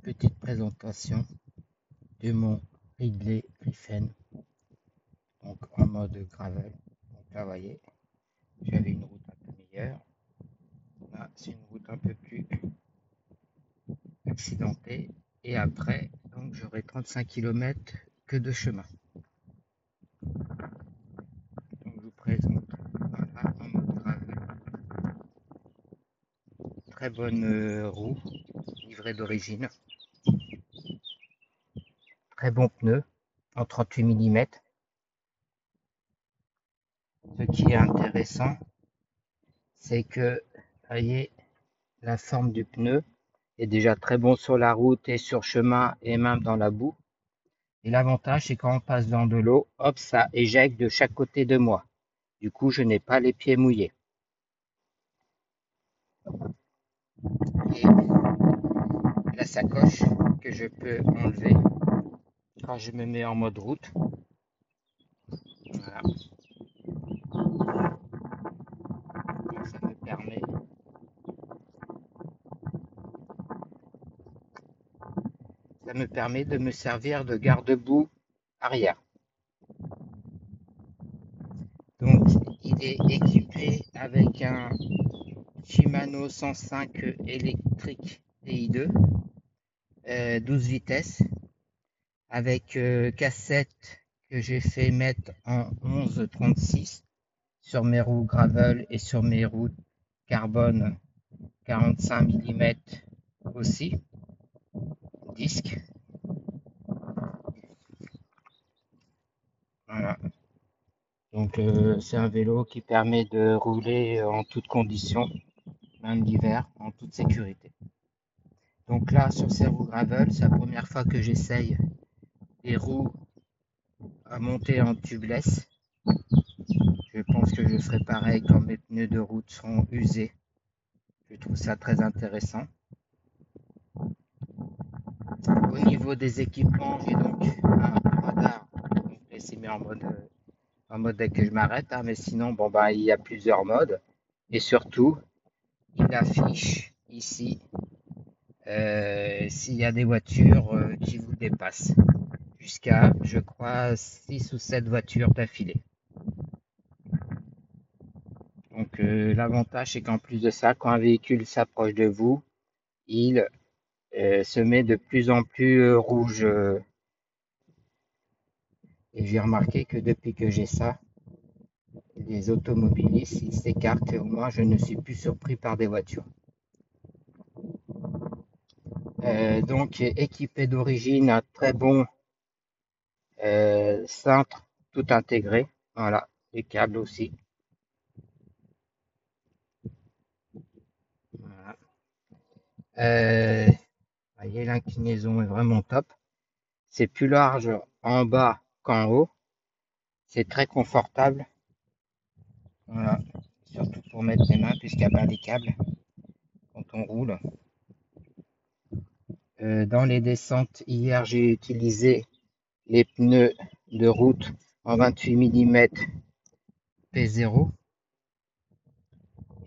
petite présentation de mon Ridley Griffin, donc en mode gravel. Donc là, vous voyez, j'avais une route un peu meilleure. Là, c'est une route un peu plus accidentée. Et après, donc j'aurai 35 km que de chemin. Donc je vous présente voilà, en mode gravel. Très bonne roue, livrée d'origine. Très bon pneu en 38 mm. Ce qui est intéressant, c'est que, voyez, la forme du pneu est déjà très bon sur la route et sur chemin et même dans la boue. Et l'avantage, c'est quand on passe dans de l'eau, hop, ça éjecte de chaque côté de moi. Du coup, je n'ai pas les pieds mouillés. Et la sacoche que je peux enlever quand je me mets en mode route. Voilà. Donc ça me permet de me servir de garde-boue arrière. Donc, il est équipé avec un Shimano 105 électrique TI2, 12 vitesses, avec cassette que j'ai fait mettre en 11-36 sur mes roues gravel et sur mes roues carbone 45 mm aussi, disque. Voilà. Donc c'est un vélo qui permet de rouler en toutes conditions, même l'hiver, en toute sécurité. Donc là, sur ces roues gravel, c'est la première fois que j'essaye des roues à monter en tubeless. Je pense que je ferai pareil quand mes pneus de route seront usés. Je trouve ça très intéressant. Au niveau des équipements, j'ai donc un radar. C'est mis en mode dès que je m'arrête, hein, mais sinon, bon, bah, il y a plusieurs modes. Et surtout, il affiche ici s'il y a des voitures qui vous dépassent. Jusqu'à, je crois, 6 ou 7 voitures d'affilée. Donc l'avantage, c'est qu'en plus de ça, quand un véhicule s'approche de vous, il se met de plus en plus rouge. Et j'ai remarqué que depuis que j'ai ça, les automobilistes, ils s'écartent et au moins je ne suis plus surpris par des voitures. Donc équipé d'origine, un très bon cintre tout intégré. Voilà, les câbles aussi. Voilà. Voyez, l'inclinaison est vraiment top. C'est plus large en bas qu'en haut. C'est très confortable. Voilà, surtout pour mettre les mains puisqu'il y a bien des câbles quand on roule. Dans les descentes, hier j'ai utilisé les pneus de route en 28 mm P0.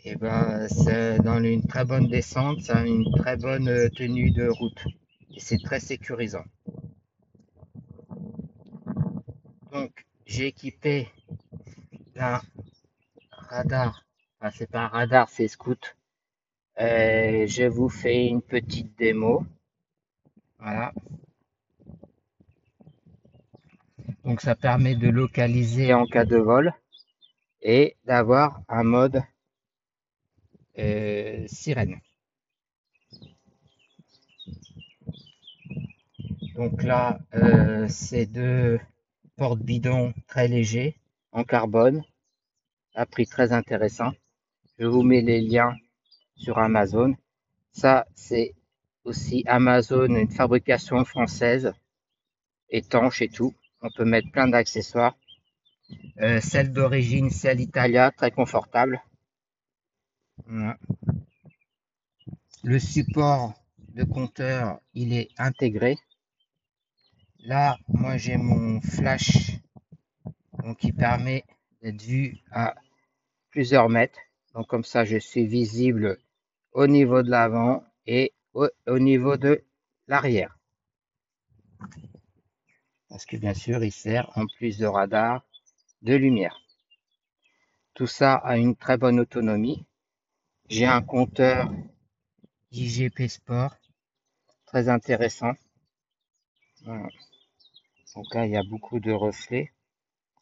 Et ben, c'est dans une très bonne descente, ça a une très bonne tenue de route. Et c'est très sécurisant. Donc, j'ai équipé un radar. Enfin, c'est pas un radar, c'est Scout. Je vous fais une petite démo. Voilà. Donc, ça permet de localiser en cas de vol et d'avoir un mode sirène. Donc là, c'est deux porte-bidons très légers en carbone à prix très intéressant. Je vous mets les liens sur Amazon. Ça, c'est aussi Amazon, une fabrication française, étanche et tout. On peut mettre plein d'accessoires. Celle d'origine, celle Italia, très confortable. Voilà. Le support de compteur, il est intégré. Là, moi, j'ai mon flash, donc qui permet d'être vu à plusieurs mètres. Donc comme ça, je suis visible au niveau de l'avant et au niveau de l'arrière. Parce que bien sûr, il sert en plus de radar, de lumière. Tout ça a une très bonne autonomie. J'ai un compteur IGP Sport, très intéressant. Voilà. Donc là, il y a beaucoup de reflets.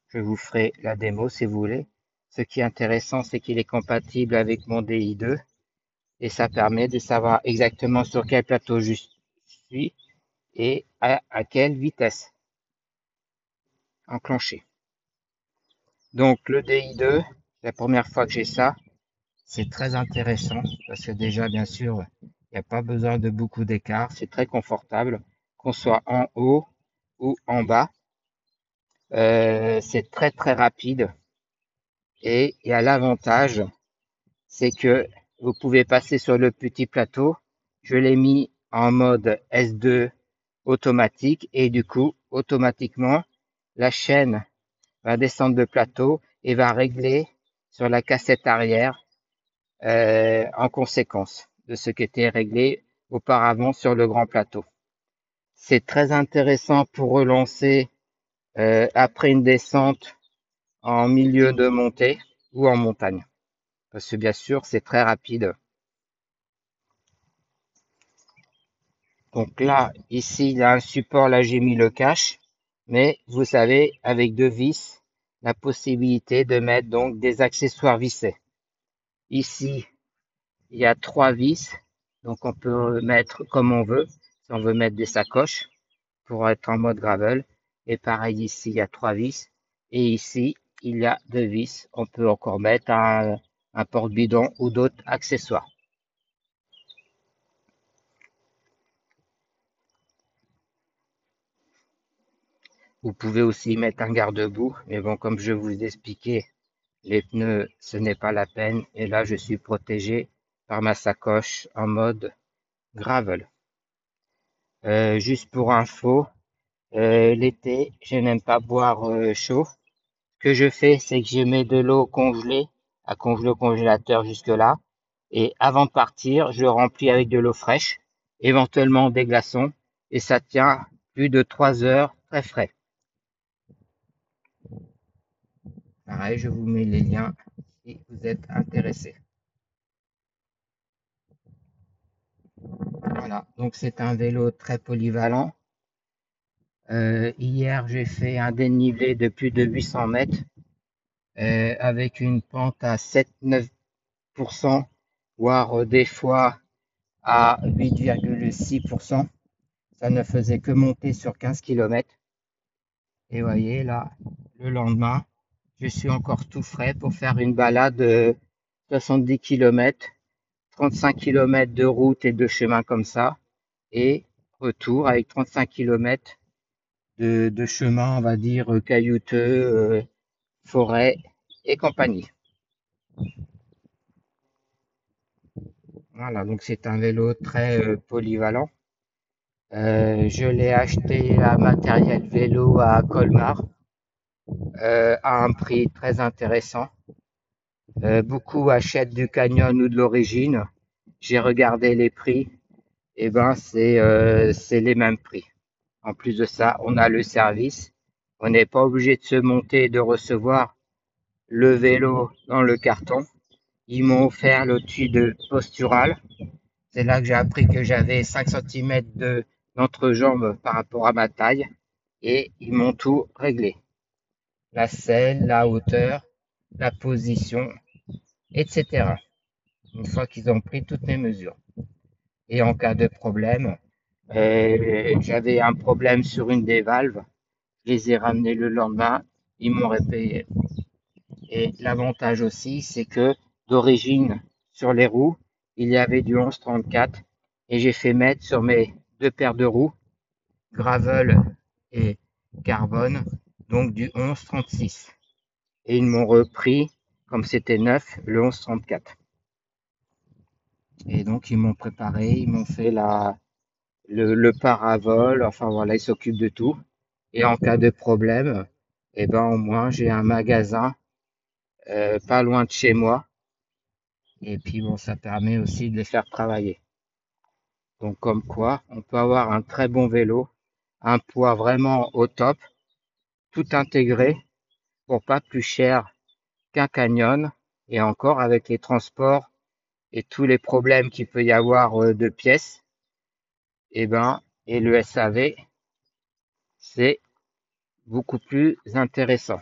Je vous ferai la démo si vous voulez. Ce qui est intéressant, c'est qu'il est compatible avec mon DI2 et ça permet de savoir exactement sur quel plateau je suis et à quelle vitesse enclencher. Donc le DI2, la première fois que j'ai ça, c'est très intéressant parce que déjà, bien sûr, il n'y a pas besoin de beaucoup d'écart. C'est très confortable, qu'on soit en haut ou en bas. C'est très très rapide et il y a l'avantage, c'est que vous pouvez passer sur le petit plateau. Je l'ai mis en mode S2 automatique et du coup, automatiquement, la chaîne va descendre de plateau et va régler sur la cassette arrière en conséquence de ce qui était réglé auparavant sur le grand plateau. C'est très intéressant pour relancer après une descente en milieu de montée ou en montagne. Parce que bien sûr, c'est très rapide. Donc là, ici, il y a un support, là j'ai mis le cache, mais vous savez, avec deux vis, la possibilité de mettre donc des accessoires vissés. Ici, il y a trois vis, donc on peut mettre comme on veut, si on veut mettre des sacoches pour être en mode gravel. Et pareil ici, il y a trois vis, et ici, il y a deux vis. On peut encore mettre un porte-bidon ou d'autres accessoires. Vous pouvez aussi mettre un garde-boue, mais bon, comme je vous ai expliqué, les pneus, ce n'est pas la peine. Et là, je suis protégé par ma sacoche en mode gravel. Juste pour info, l'été, je n'aime pas boire chaud. Ce que je fais, c'est que je mets de l'eau congelée à congeler au congélateur jusque-là. Et avant de partir, je le remplis avec de l'eau fraîche, éventuellement des glaçons. Et ça tient plus de 3 heures très frais. Pareil, je vous mets les liens si vous êtes intéressé. Voilà, donc c'est un vélo très polyvalent. Hier, j'ai fait un dénivelé de plus de 800 mètres avec une pente à 7-9%, voire des fois à 8,6%. Ça ne faisait que monter sur 15 km. Et vous voyez, là, le lendemain, je suis encore tout frais pour faire une balade de 70 km, 35 km de route et de chemin comme ça, et retour avec 35 km de chemin, on va dire, caillouteux, forêt et compagnie. Voilà, donc c'est un vélo très polyvalent. Je l'ai acheté à Matériel Vélo à Colmar à un prix très intéressant. Beaucoup achètent du Canyon ou de l'Origine. J'ai regardé les prix, et ben c'est les mêmes prix. En plus de ça, on a le service. On n'est pas obligé de se monter et de recevoir le vélo dans le carton. Ils m'ont offert le de postural. C'est là que j'ai appris que j'avais 5 cm d'entrejambe par rapport à ma taille. Et ils m'ont tout réglé. La selle, la hauteur, la position, etc. Une fois qu'ils ont pris toutes mes mesures. Et en cas de problème, j'avais un problème sur une des valves. Je les ai ramenés le lendemain. Ils m'ont répayé. Et l'avantage aussi, c'est que d'origine, sur les roues, il y avait du 1134 et j'ai fait mettre sur mes deux paires de roues, gravel et carbone, donc du 1136. Et ils m'ont repris, comme c'était neuf, le 1134. Et donc ils m'ont préparé, ils m'ont fait le paravol, enfin voilà, ils s'occupent de tout. Et en cas de problème, eh ben au moins j'ai un magasin pas loin de chez moi. Et puis bon, ça permet aussi de les faire travailler. Donc comme quoi, on peut avoir un très bon vélo, un poids vraiment au top, tout intégré pour pas plus cher qu'un Canyon et encore avec les transports et tous les problèmes qu'il peut y avoir de pièces, et le SAV, c'est beaucoup plus intéressant.